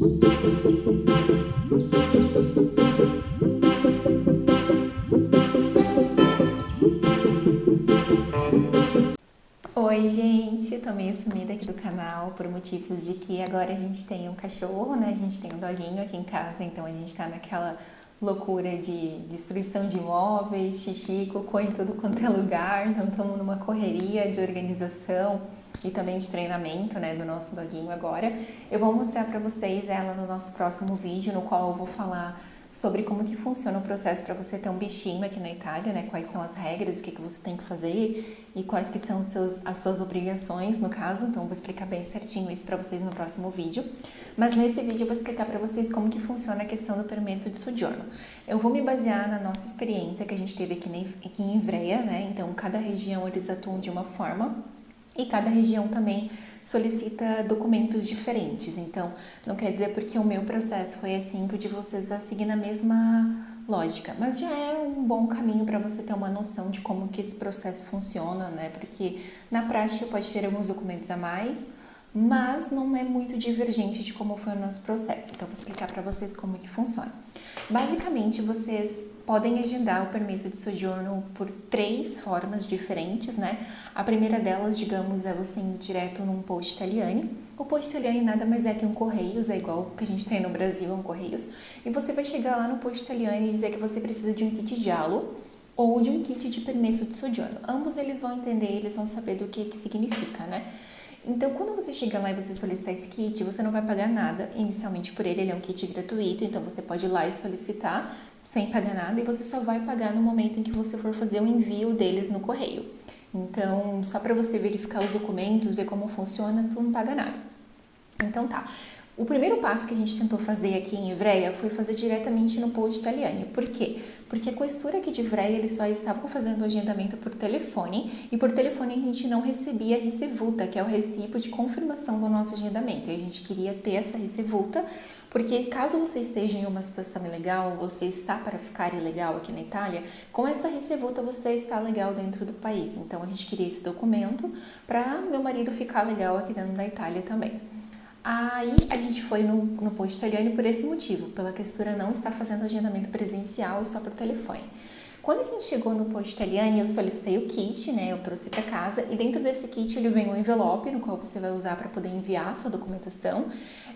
Oi, gente, eu tô meio sumida aqui do canal por motivos de que agora a gente tem um cachorro, né? A gente tem um doguinho aqui em casa, então a gente tá naquela loucura de destruição de imóveis, xixi, cocô em tudo quanto é lugar, então estamos numa correria de organização e também de treinamento, né, do nosso doguinho agora. Eu vou mostrar pra vocês ela no nosso próximo vídeo, no qual eu vou falar sobre como que funciona o processo para você ter um bichinho aqui na Itália, né? Quais são as regras, o que você tem que fazer e quais que são as suas obrigações, no caso. Então, eu vou explicar bem certinho isso para vocês no próximo vídeo. Mas nesse vídeo eu vou explicar para vocês como que funciona a questão do permesso de soggiorno. Eu vou me basear na nossa experiência que a gente teve aqui em Ivrea, né? Então, cada região eles atuam de uma forma e cada região também solicita documentos diferentes. Então, não quer dizer porque o meu processo foi assim que o de vocês vai seguir na mesma lógica, mas já é um bom caminho para você ter uma noção de como que esse processo funciona, né? Porque na prática pode ter alguns documentos a mais, mas não é muito divergente de como foi o nosso processo. Então, vou explicar para vocês como que funciona. Basicamente, vocês podem agendar o permesso de soggiorno por 3 formas diferentes, né? A primeira delas, digamos, é você indo direto num posto italiano. O posto italiano nada mais é que um Correios, é igual o que a gente tem no Brasil, um Correios. E você vai chegar lá no posto italiano e dizer que você precisa de um kit giallo ou de um kit de permesso de soggiorno. Ambos eles vão entender, eles vão saber do que significa, né? Então, quando você chega lá e você solicitar esse kit, você não vai pagar nada inicialmente por ele é um kit gratuito, então você pode ir lá e solicitar sem pagar nada e você só vai pagar no momento em que você for fazer o envio deles no correio. Então, só para você verificar os documentos, ver como funciona, tu não paga nada. Então tá. O primeiro passo que a gente tentou fazer aqui em Ivrea foi fazer diretamente no posto italiano. Por quê? Porque a questura aqui de Ivrea, eles só estavam fazendo o agendamento por telefone e por telefone a gente não recebia a ricevuta, que é o recibo de confirmação do nosso agendamento. E a gente queria ter essa ricevuta, porque caso você esteja em uma situação ilegal, você está para ficar ilegal aqui na Itália, com essa ricevuta você está legal dentro do país. Então a gente queria esse documento para meu marido ficar legal aqui dentro da Itália também. Aí a gente foi no posto italiano por esse motivo, pela questura não estar fazendo agendamento presencial só por telefone. Quando a gente chegou no posto italiano, eu solicitei o kit, né? Eu trouxe para casa e dentro desse kit ele vem um envelope no qual você vai usar para poder enviar a sua documentação.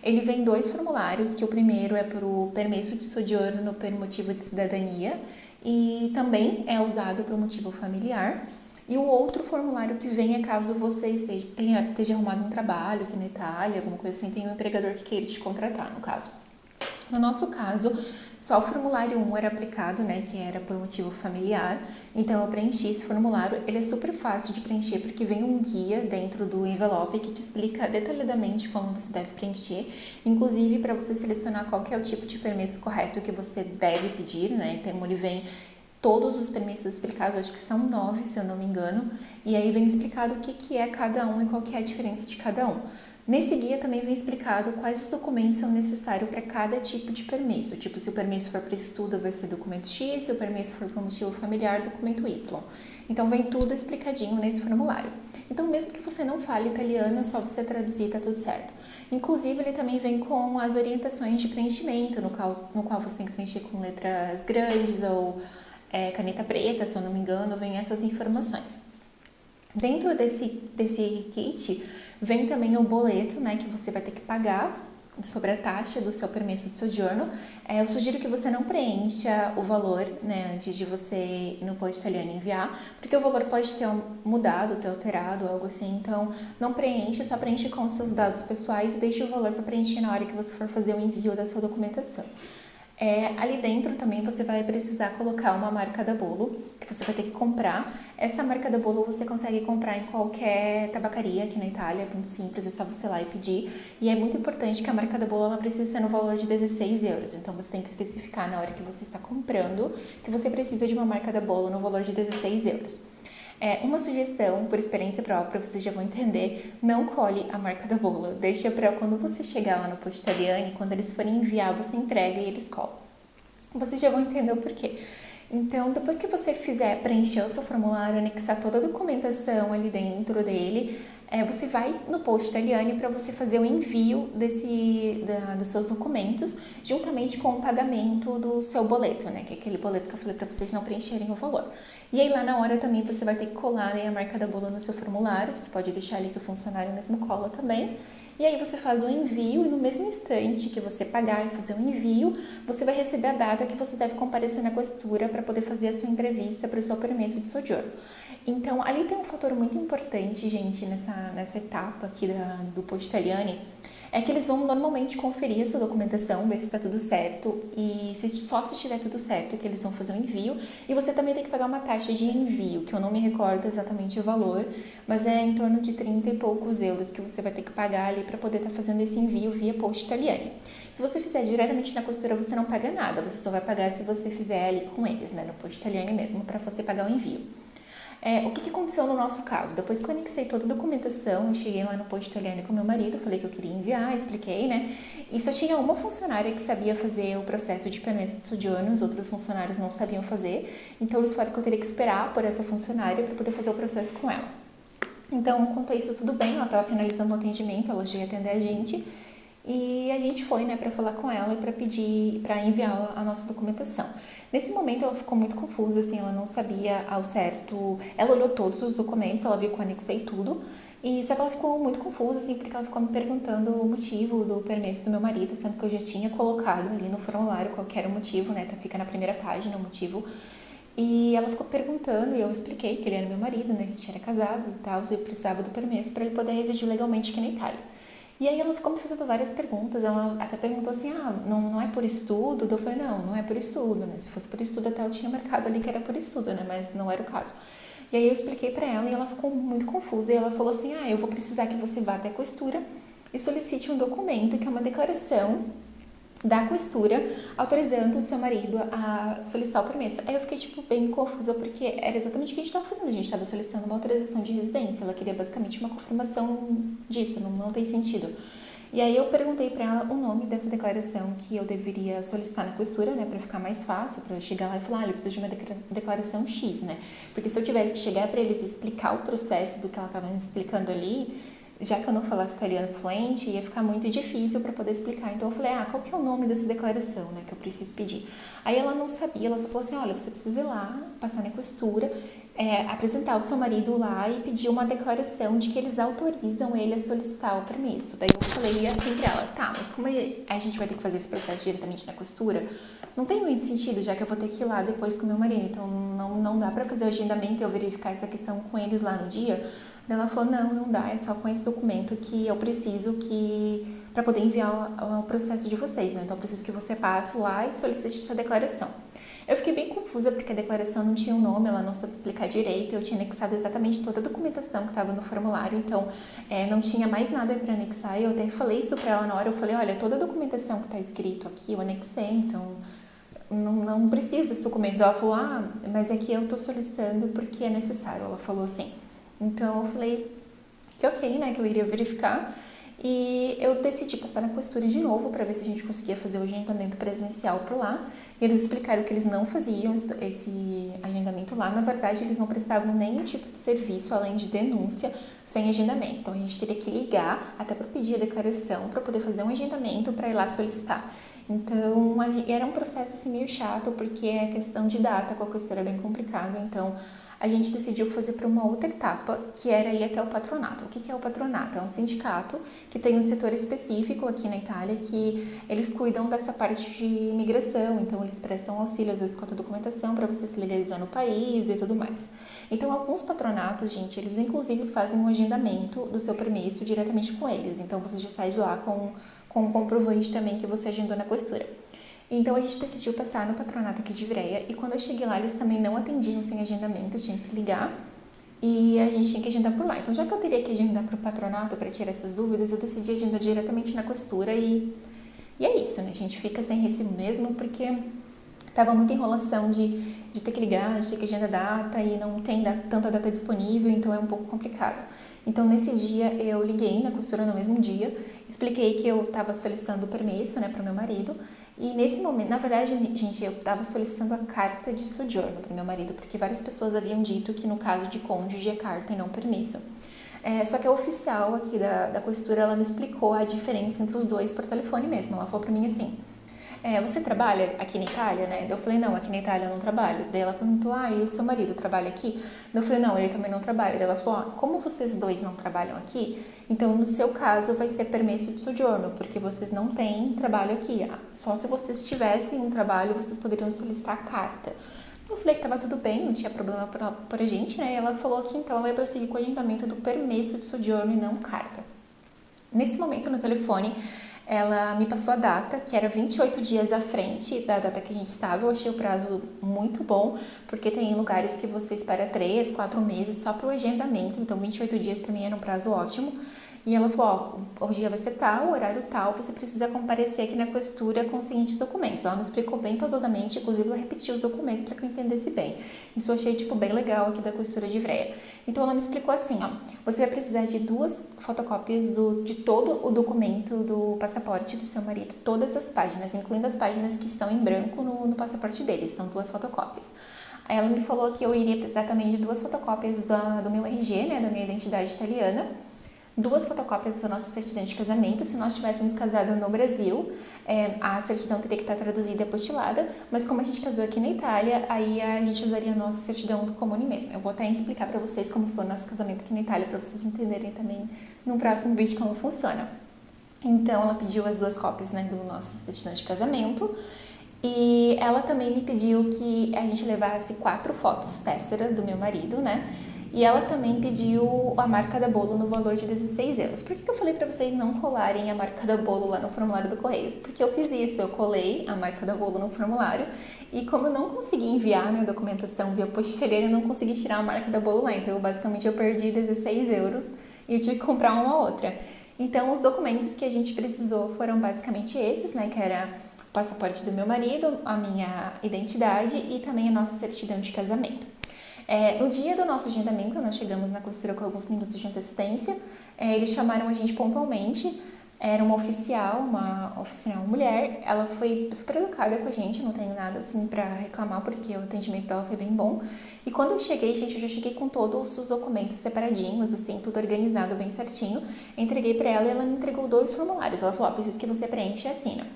Ele vem 2 formulários, que o primeiro é para o permesso de soggiorno por motivo de cidadania e também é usado para o motivo familiar. E o outro formulário que vem é caso você esteja arrumado um trabalho aqui na Itália, alguma coisa assim, tem um empregador que queira te contratar, no caso. No nosso caso, só o formulário 1 era aplicado, né, que era por motivo familiar, então eu preenchi esse formulário. Ele é super fácil de preencher porque vem um guia dentro do envelope que te explica detalhadamente como você deve preencher, inclusive para você selecionar qual que é o tipo de permesso correto que você deve pedir, né, então ele vem todos os permissos explicados, acho que são 9, se eu não me engano, e aí vem explicado o que é cada um e qual que é a diferença de cada um. Nesse guia também vem explicado quais os documentos são necessários para cada tipo de permisso. Tipo, se o permisso for para estudo, vai ser documento X, se o permisso for para motivo familiar, documento Y. Então, vem tudo explicadinho nesse formulário. Então, mesmo que você não fale italiano, é só você traduzir, tá tudo certo. Inclusive, ele também vem com as orientações de preenchimento, no qual você tem que preencher com letras grandes ou caneta preta, se eu não me engano, vem essas informações. Dentro desse kit, vem também o boleto, né, que você vai ter que pagar sobre a taxa do seu permesso de soggiorno. Eu sugiro que você não preencha o valor, né, antes de você ir no posto italiano enviar, porque o valor pode ter mudado, ter alterado, algo assim. Então, não preencha, só preenche com os seus dados pessoais e deixe o valor para preencher na hora que você for fazer o envio da sua documentação. Ali dentro também você vai precisar colocar uma marca da bolo, que você vai ter que comprar. Essa marca da bolo você consegue comprar em qualquer tabacaria aqui na Itália, é muito simples, é só você ir lá e pedir. E é muito importante que a marca da bolo ela precisa ser no valor de 16 euros, então você tem que especificar na hora que você está comprando que você precisa de uma marca da bolo no valor de 16 euros. Uma sugestão, por experiência própria, vocês já vão entender, não colhe a marca da bolo. Deixa para quando você chegar lá no posto italiano e quando eles forem enviar, você entrega e eles colam. Vocês já vão entender o porquê. Então, depois que você fizer preencher o seu formulário, anexar toda a documentação ali dentro dele, você vai no Post Italiani para você fazer o envio dos seus documentos, juntamente com o pagamento do seu boleto, né? Que é aquele boleto que eu falei para vocês não preencherem o valor. E aí lá na hora também você vai ter que colar, né, a marca da bula no seu formulário, você pode deixar ali que o funcionário mesmo cola também. E aí você faz o envio e no mesmo instante que você pagar e fazer o envio, você vai receber a data que você deve comparecer na questura para poder fazer a sua entrevista para o seu permesso de soggiorno. Então, ali tem um fator muito importante, gente, nessa etapa aqui do Post Italiani, é que eles vão normalmente conferir a sua documentação, ver se está tudo certo, e só se estiver tudo certo que eles vão fazer o envio. E você também tem que pagar uma taxa de envio, que eu não me recordo exatamente o valor, mas é em torno de 30 e poucos euros que você vai ter que pagar ali para poder estar fazendo esse envio via Post Italiani. Se você fizer diretamente na costura, você não paga nada, você só vai pagar se você fizer ali com eles, né, no Post Italiani mesmo, para você pagar o envio. O que aconteceu no nosso caso? Depois que eu anexei toda a documentação, eu cheguei lá no Post Italiani com meu marido, falei que eu queria enviar, expliquei, né? E só tinha uma funcionária que sabia fazer o processo de permesso de soggiorno, os outros funcionários não sabiam fazer, então eles falaram que eu teria que esperar por essa funcionária para poder fazer o processo com ela. Então, quanto a isso, tudo bem, ela estava finalizando o atendimento, ela já ia atender a gente, e a gente foi, né, para falar com ela e para pedir, para enviar a nossa documentação. Nesse momento ela ficou muito confusa, assim, ela não sabia ao certo, ela olhou todos os documentos, ela viu que eu anexei tudo, e só que ela ficou muito confusa, assim, porque ela ficou me perguntando o motivo do permesso do meu marido, sendo que eu já tinha colocado ali no formulário qual era o motivo, né, fica na primeira página o motivo. E ela ficou perguntando, e eu expliquei que ele era meu marido, né, que a gente era casado e tal, e eu precisava do permesso para ele poder residir legalmente aqui na Itália. E aí ela ficou me fazendo várias perguntas, ela até perguntou assim, não é por estudo? Eu falei, não é por estudo, né? Se fosse por estudo até eu tinha marcado ali que era por estudo, né? Mas não era o caso. E aí eu expliquei pra ela e ela ficou muito confusa e ela falou assim, eu vou precisar que você vá até a questura e solicite um documento que é uma declaração da questura autorizando o seu marido a solicitar o permesso. Aí eu fiquei, bem confusa, porque era exatamente o que a gente estava fazendo. A gente estava solicitando uma autorização de residência. Ela queria basicamente uma confirmação disso, não tem sentido. E aí eu perguntei para ela o nome dessa declaração que eu deveria solicitar na questura, né, para ficar mais fácil, para eu chegar lá e falar, eu preciso de uma declaração X, né? Porque se eu tivesse que chegar para eles e explicar o processo do que ela estava me explicando ali, já que eu não falava italiano fluente, ia ficar muito difícil para poder explicar. Então eu falei, qual que é o nome dessa declaração, né, que eu preciso pedir? Aí ela não sabia, ela só falou assim, olha, você precisa ir lá, passar na questura, apresentar o seu marido lá e pedir uma declaração de que eles autorizam ele a solicitar o permesso. Daí eu falei assim pra ela, mas como a gente vai ter que fazer esse processo diretamente na costura, não tem muito sentido, já que eu vou ter que ir lá depois com o meu marido, então não dá pra fazer o agendamento e eu verificar essa questão com eles lá no dia. Daí ela falou, não dá, é só com esse documento que eu preciso para poder enviar o processo de vocês, né? Então eu preciso que você passe lá e solicite essa declaração. Eu fiquei bem confusa porque a declaração não tinha um nome, ela não soube explicar direito, eu tinha anexado exatamente toda a documentação que estava no formulário, então não tinha mais nada para anexar, eu até falei isso para ela na hora, eu falei, olha, toda a documentação que está escrito aqui eu anexei, então não preciso desse documento. Ela falou, mas é que eu estou solicitando porque é necessário, ela falou assim. Então eu falei que ok, né, que eu iria verificar. E eu decidi passar na costura de novo para ver se a gente conseguia fazer o agendamento presencial por lá. E eles explicaram que eles não faziam esse agendamento lá. Na verdade, eles não prestavam nenhum tipo de serviço além de denúncia sem agendamento. Então a gente teria que ligar até para pedir a declaração para poder fazer um agendamento para ir lá solicitar. Então era um processo assim, meio chato porque é questão de data com a costura é bem complicado. Então a gente decidiu fazer para uma outra etapa, que era ir até o patronato. O que é o patronato? É um sindicato que tem um setor específico aqui na Itália que eles cuidam dessa parte de imigração, então eles prestam auxílio às vezes com a documentação para você se legalizar no país e tudo mais. Então alguns patronatos, gente, eles inclusive fazem um agendamento do seu permesso diretamente com eles, então você já sai de lá com um comprovante também que você agendou na costura. Então a gente decidiu passar no patronato aqui de Ivrea e quando eu cheguei lá eles também não atendiam sem agendamento, eu tinha que ligar e a gente tinha que agendar por lá. Então já que eu teria que agendar para o patronato para tirar essas dúvidas, eu decidi agendar diretamente na costura e é isso, né? A gente fica sem recibo mesmo porque tava muita enrolação de ter que ligar, de ter que agendar data e não tem tanta data disponível, então é um pouco complicado. Então nesse dia eu liguei na costura no mesmo dia, expliquei que eu estava solicitando o permesso, né, para o meu marido. E nesse momento, na verdade, gente, eu estava solicitando a carta de soggiorno para o meu marido, porque várias pessoas haviam dito que no caso de cônjuge é carta e não permesso. Só que a oficial aqui da costura, ela me explicou a diferença entre os dois por telefone mesmo. Ela falou pra mim assim, você trabalha aqui na Itália, né? Eu falei, não, aqui na Itália eu não trabalho. Daí ela perguntou, e o seu marido trabalha aqui? Eu falei, não, ele também não trabalha. Daí ela falou, como vocês dois não trabalham aqui, então no seu caso vai ser permesso de soggiorno, porque vocês não têm trabalho aqui. Só se vocês tivessem um trabalho, vocês poderiam solicitar a carta. Eu falei que tava tudo bem, não tinha problema pra gente, né? E ela falou que então ela ia prosseguir com o agendamento do permesso de soggiorno e não carta. Nesse momento, no telefone, ela me passou a data, que era 28 dias à frente da data que a gente estava. Eu achei o prazo muito bom, porque tem lugares que você espera 3, 4 meses só para o agendamento, então 28 dias para mim era um prazo ótimo. E ela falou, o dia vai ser tal, o horário tal, você precisa comparecer aqui na costura com os seguintes documentos. Ela me explicou bem pausadamente, inclusive eu repeti os documentos para que eu entendesse bem. Isso eu achei, bem legal aqui da costura de Ivrea. Então ela me explicou assim, você vai precisar de 2 fotocópias de todo o documento do passaporte do seu marido, todas as páginas, incluindo as páginas que estão em branco no passaporte dele, são 2 fotocópias. Aí ela me falou que eu iria precisar também de 2 fotocópias do meu RG, né, da minha identidade italiana, 2 fotocópias da nossa certidão de casamento. Se nós tivéssemos casado no Brasil, a certidão teria que estar traduzida e apostilada, mas como a gente casou aqui na Itália, aí a gente usaria a nossa certidão comune mesmo. Eu vou até explicar para vocês como foi o nosso casamento aqui na Itália, para vocês entenderem também no próximo vídeo como funciona. Então, ela pediu as 2 cópias, né, do nosso certidão de casamento, e ela também me pediu que a gente levasse 4 fotos tessera do meu marido, né? E ela também pediu a marca da bolo no valor de 16 euros. Por que eu falei para vocês não colarem a marca da bolo lá no formulário do Correios? Porque eu fiz isso, eu colei a marca da bolo no formulário e como eu não consegui enviar a minha documentação via postilheira, eu não consegui tirar a marca da bolo lá. Então, basicamente, eu perdi 16 euros e eu tive que comprar uma outra. Então, os documentos que a gente precisou foram basicamente esses, né? Que era o passaporte do meu marido, a minha identidade e também a nossa certidão de casamento. No dia do nosso agendamento, nós chegamos na costura com alguns minutos de antecedência. Eles chamaram a gente pontualmente. Era uma oficial mulher. Ela foi super educada com a gente, não tenho nada assim pra reclamar, porque o atendimento dela foi bem bom. E quando eu cheguei, gente, eu já cheguei com todos os documentos separadinhos, assim, tudo organizado bem certinho. Entreguei pra ela e ela me entregou 2 formulários. Ela falou, preciso que você preencha e assina.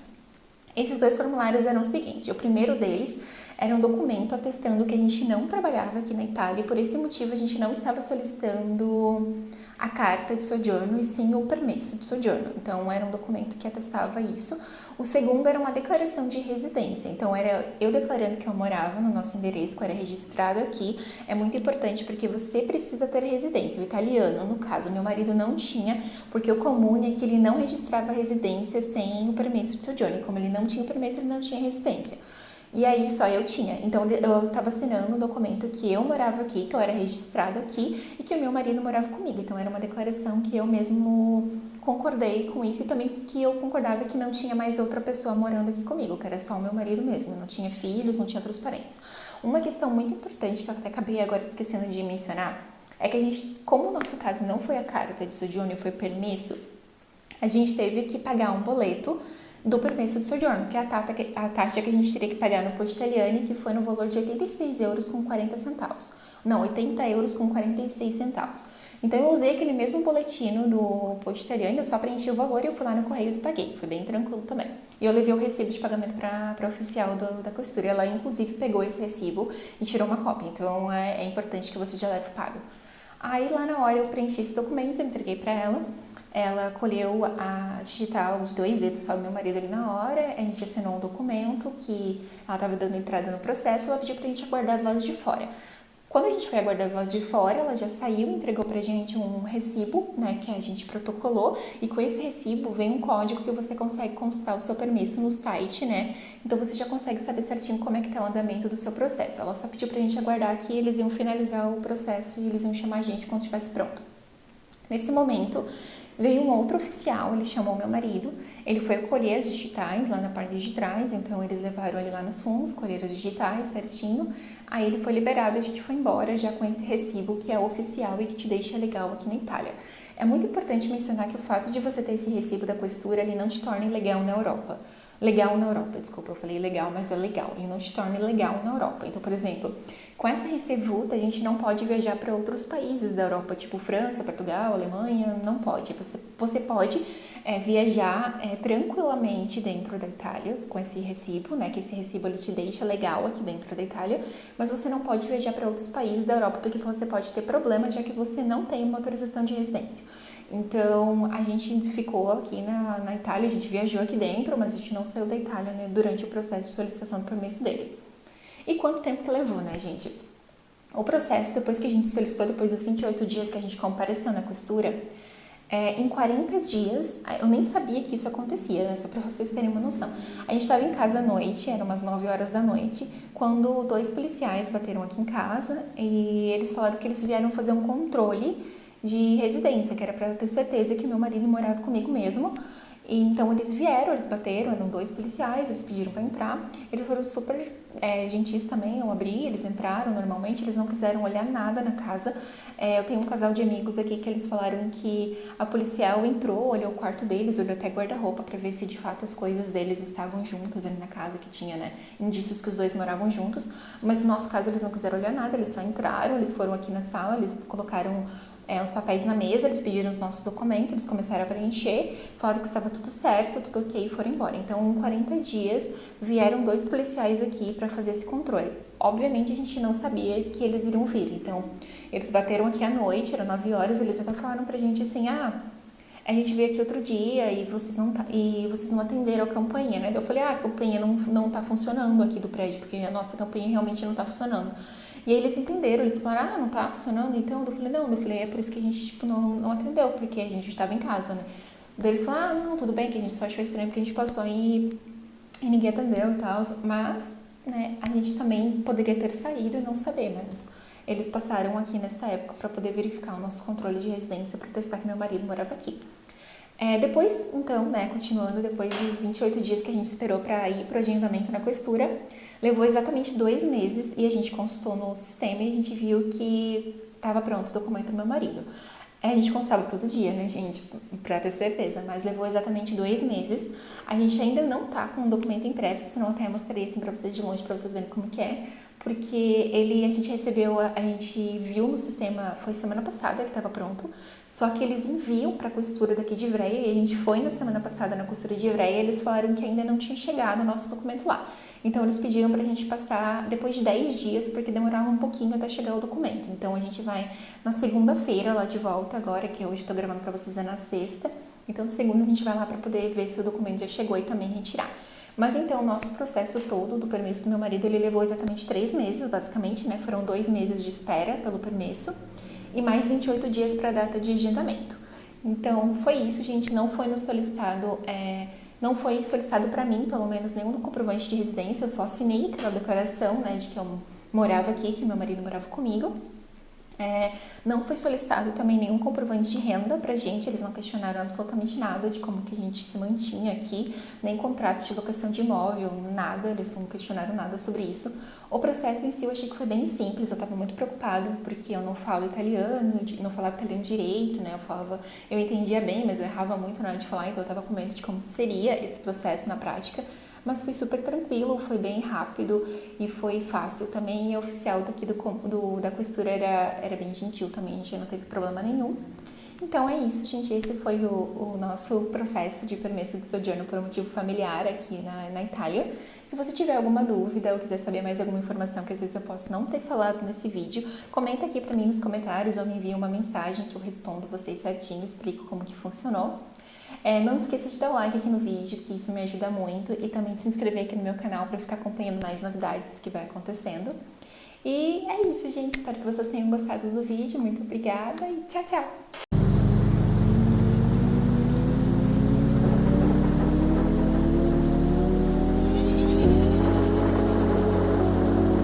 Esses 2 formulários eram o seguinte, o primeiro deles era um documento atestando que a gente não trabalhava aqui na Itália e por esse motivo a gente não estava solicitando a carta de soggiorno e sim o permesso de soggiorno. Então era um documento que atestava isso. O segundo era uma declaração de residência. Então era eu declarando que eu morava no nosso endereço, que eu era registrado aqui. É muito importante porque você precisa ter residência. O italiano, no caso, meu marido não tinha, porque o comune é que ele não registrava a residência sem o permesso de soggiorno. Como ele não tinha o permesso, ele não tinha residência. E aí só eu tinha. Então eu estava assinando um documento que eu morava aqui, que eu era registrado aqui e que o meu marido morava comigo. Então era uma declaração que eu mesmo concordei com isso e também que eu concordava que não tinha mais outra pessoa morando aqui comigo, que era só o meu marido mesmo. Não tinha filhos, não tinha outros parentes. Uma questão muito importante que eu até acabei agora esquecendo de mencionar é que a gente, como o nosso caso não foi a carta de soggiorno, foi permesso, a gente teve que pagar um boleto do permesso de soggiorno, que é a taxa que a gente teria que pagar no Poste Italiane, que foi no valor de 86 euros com 40 centavos. Não, 80 euros com 46 centavos. Então eu usei aquele mesmo boletino do Poste Italiane, eu só preenchi o valor e eu fui lá no Correios e paguei. Foi bem tranquilo também. E eu levei o recibo de pagamento para a oficial da costura. Ela inclusive pegou esse recibo e tirou uma cópia. Então é importante que você já leve pago. Aí lá na hora eu preenchi esses documentos, eu entreguei para ela. Ela colheu a digital de 2 dedos só do meu marido ali na hora, a gente assinou um documento que ela estava dando entrada no processo, ela pediu pra gente aguardar do lado de fora. Quando a gente foi aguardar do lado de fora, ela já saiu, entregou pra gente um recibo, né, que a gente protocolou, e com esse recibo vem um código que você consegue consultar o seu permesso no site, né, então você já consegue saber certinho como é que tá o andamento do seu processo. Ela só pediu pra gente aguardar que eles iam finalizar o processo e eles iam chamar a gente quando estivesse pronto. Nesse momento, veio um outro oficial, ele chamou meu marido, ele foi colher as digitais lá na parte de trás, então eles levaram ele lá nos fundos, colheram as digitais certinho, aí ele foi liberado e a gente foi embora já com esse recibo que é oficial e que te deixa legal aqui na Itália. É muito importante mencionar que o fato de você ter esse recibo da costura, ele não te torna ilegal na Europa. legal na Europa, desculpa, eu falei legal, mas é legal, ele não te torna ilegal na Europa. Então, por exemplo, com essa recevuta, a gente não pode viajar para outros países da Europa, tipo França, Portugal, Alemanha, não pode. Você pode viajar tranquilamente dentro da Itália com esse recibo, né? Que esse recibo ele te deixa legal aqui dentro da Itália, mas você não pode viajar para outros países da Europa porque você pode ter problema, já que você não tem uma autorização de residência. Então, a gente ficou aqui na Itália, a gente viajou aqui dentro, mas a gente não saiu da Itália, né, durante o processo de solicitação do permesso dele. E quanto tempo que levou, né, gente? O processo, depois que a gente solicitou, depois dos 28 dias que a gente compareceu na questura, em 40 dias, eu nem sabia que isso acontecia, né? Só para vocês terem uma noção. A gente estava em casa à noite, eram umas 9 horas da noite, quando 2 policiais bateram aqui em casa e eles falaram que eles vieram fazer um controle de residência, que era para ter certeza que meu marido morava comigo mesmo. E então eles vieram, eles bateram, eram 2 policiais, eles pediram para entrar. Eles foram super gentis também, eu abri, eles entraram normalmente, eles não quiseram olhar nada na casa. Eu tenho um casal de amigos aqui que eles falaram que a policial entrou, olhou o quarto deles, olhou até guarda-roupa para ver se de fato as coisas deles estavam juntas ali na casa, que tinha, né, indícios que os 2 moravam juntos. Mas no nosso caso eles não quiseram olhar nada, eles só entraram, eles foram aqui na sala, eles colocaram os papéis na mesa, eles pediram os nossos documentos, eles começaram a preencher, falaram que estava tudo certo, tudo ok e foram embora. Então, em 40 dias, vieram 2 policiais aqui para fazer esse controle. Obviamente, a gente não sabia que eles iriam vir, então, eles bateram aqui à noite, eram 9 horas, eles até falaram pra gente assim, a gente veio aqui outro dia e vocês não atenderam a campainha, né? Eu falei, a campainha não tá funcionando aqui do prédio, porque a nossa campainha realmente não tá funcionando. E aí eles entenderam, eles falaram, não tá funcionando, então? Eu falei, não, é por isso que a gente, tipo, não atendeu, porque a gente estava em casa, né? Daí eles falaram, não, tudo bem, que a gente só achou estranho porque a gente passou e ninguém atendeu e tal, mas, né, a gente também poderia ter saído e não saber, mas eles passaram aqui nessa época para poder verificar o nosso controle de residência para testar que meu marido morava aqui. Depois, então, né, continuando, depois dos 28 dias que a gente esperou para ir pro agendamento na questura, levou exatamente 2 meses e a gente consultou no sistema e a gente viu que estava pronto o documento do meu marido. A gente constava todo dia, né, gente, pra ter certeza, mas levou exatamente 2 meses. A gente ainda não tá com o documento impresso, senão até mostraria assim pra vocês de longe, pra vocês verem como que é. Porque a gente recebeu, a gente viu no sistema, foi semana passada que estava pronto, só que eles enviam para a costura daqui de Ivreia, e a gente foi na semana passada na costura de Ivreia e eles falaram que ainda não tinha chegado o nosso documento lá. Então eles pediram para a gente passar depois de 10 dias, porque demorava um pouquinho até chegar o documento. Então a gente vai na segunda-feira lá de volta agora, que hoje estou gravando para vocês na sexta, então segunda a gente vai lá para poder ver se o documento já chegou e também retirar. Mas então, o nosso processo todo do permesso do meu marido, ele levou exatamente 3 meses, basicamente, né? Foram 2 meses de espera pelo permesso e mais 28 dias para a data de agendamento. Então, foi isso, gente. Não foi não foi solicitado para mim, pelo menos, nenhum comprovante de residência. Eu só assinei aquela declaração, né, de que eu morava aqui, que meu marido morava comigo. Não foi solicitado também nenhum comprovante de renda pra gente, eles não questionaram absolutamente nada de como que a gente se mantinha aqui, nem contrato de locação de imóvel, nada, eles não questionaram nada sobre isso. O processo em si eu achei que foi bem simples, eu estava muito preocupada porque eu não falo italiano, não falava italiano direito, né, eu entendia bem, mas eu errava muito na hora de falar, então eu estava com medo de como seria esse processo na prática. Mas foi super tranquilo, foi bem rápido e foi fácil também. E a oficial daqui da questura era bem gentil também, a gente não teve problema nenhum. Então é isso, gente. Esse foi o nosso processo de permesso de sojourno por um motivo familiar aqui na Itália. Se você tiver alguma dúvida ou quiser saber mais alguma informação que às vezes eu posso não ter falado nesse vídeo, comenta aqui pra mim nos comentários ou me envia uma mensagem que eu respondo vocês certinho, explico como que funcionou. Não esqueça de dar o like aqui no vídeo, que isso me ajuda muito, e também de se inscrever aqui no meu canal para ficar acompanhando mais novidades do que vai acontecendo. E é isso, gente. Espero que vocês tenham gostado do vídeo. Muito obrigada e tchau, tchau!